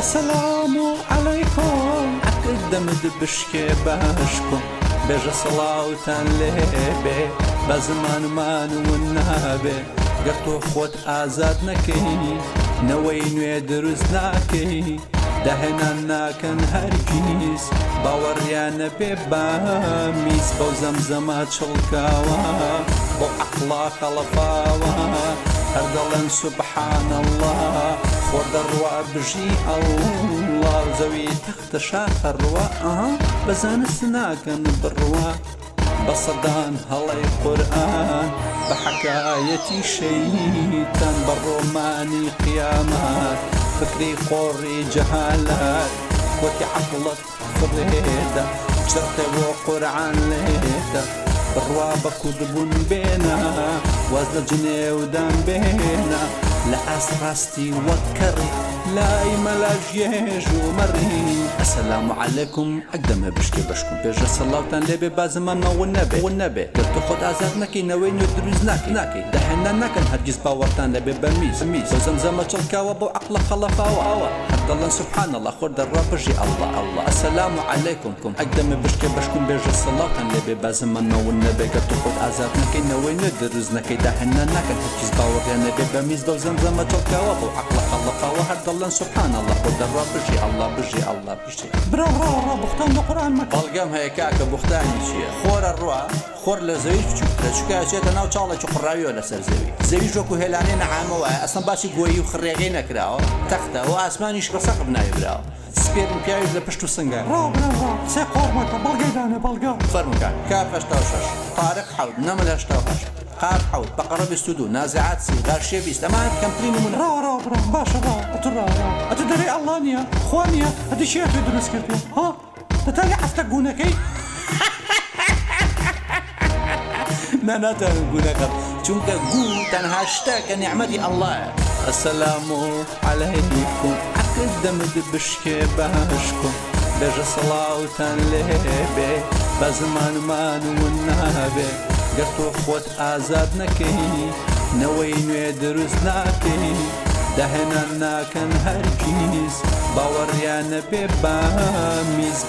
السلام عليكم عقدمد بشكي باشكم بيجا صلاوتان لێبێ بە زمانمان ونابێ گەر تۆ خۆت ئازاد نەکەی نەوەی نوێ دروست ناکەی داهێنان ناکەن هەرگیز باوەڕیان نەبێ بامیز بەو زەمزەما چڵکاوە بۆ عەقڵا خەڵەفاوە هەر دەڵێن سوبحان الله خۆر دەڕوا بژی ئەڵڵا زەوی تەختە شاخە ڕوا بە زانست ناکەن بڕوا بە سەدان هەڵەی قورئان بە حەکایەتی شەیتان بە ڕۆمانی قیامەت فکری قۆڕی جەهالەت کۆتی عەقڵت فڕێدە چرتێ بۆ قورئان لێدە بڕوا بە کودبوون بێنە واز لە جنێودان بێنە لە ئاسڕاستی وەک کەڕی لای مەلاژێژ و مەڕی ئەسەلام عەلەیکم ئەگدەمە بشکێ بەشکم پێشە سەڵاوتان لێبێ بازمانمە ون نەبێ گەر تۆ خۆت ئازاد نەکەی نەوەی نوێ دروست ناکەی داهێنان ناکەن هەرگیز باوەڕتان لەبێ بەمیز بۆ زەمزەمە چڵکاوە بۆ عەقڵە خەڵەفاوە هەر دەڵێن سوبحان الله خۆر دەڕوا بژی ئەڵڵا ئەسەلام عەلەیکم ئەگدەمە بشکێ بەشکم بێژە سەڵاوتان لێبێ بازمانمە ون نەبێ گەر تۆ خۆت ئازاد نەکەی نەوەی نوێ دروست نەکەی داهێنان ناکەن هەرگیز باوەڕیان لەبێ بەمیز بۆ زەمزەمە چڵکاوە بۆ عەقڵە خەڵەفاوە هەر دەڵێن سوبحان الله خۆر دەڕوا بژی ئەڵڵا بژی برا بختان لە قورئان مەکە بەڵگەم هەیە کاکە بوختانی چییە خۆرە ڕوا خۆر لە زەوی بچووکە چکە چێتە ناو چاڵێکی قڕاویەوە لەسەر زەوی وەکو هێلانەی نەعامەوە ئەسڵەن باسی گۆیی و خڕێغەی نەکراوە تەختە و ئاسمانیش ڕسەق بناویراوە سپێرن پیاویش لە پشت و سنگە سێ قۆڕ مەکە بەڵگەیدانێ بەڵگە فەرموکە کاف 86 طارق حەوت نەمل 88 قاب حەوت بەقەڕە 22 نازعات 30 غاشیە 20 ئەمان کەمترین نمونە برا باشە ئەتو دەرێ ئەڵڵا نییە خوا نییە ئەدی شێ توی دروست کردی ها دەتانی عەفتە گوونەکەی ناتوانم گوونەکەم چونکە گوو تەنها شتە کە نیعمەتی ئەڵڵایە ئەسەلام عەلەیکم عەقدەمد بشکێ باشکم بێژە سەڵاوتان لێبێ بە زمانمان ون نابێ گەر تۆ خۆت ئازاد نەکەی نەوەی نوێ دروست ناکەی داهێنان ناکەن هەرگیز باوەڕیان نەبێ بامیز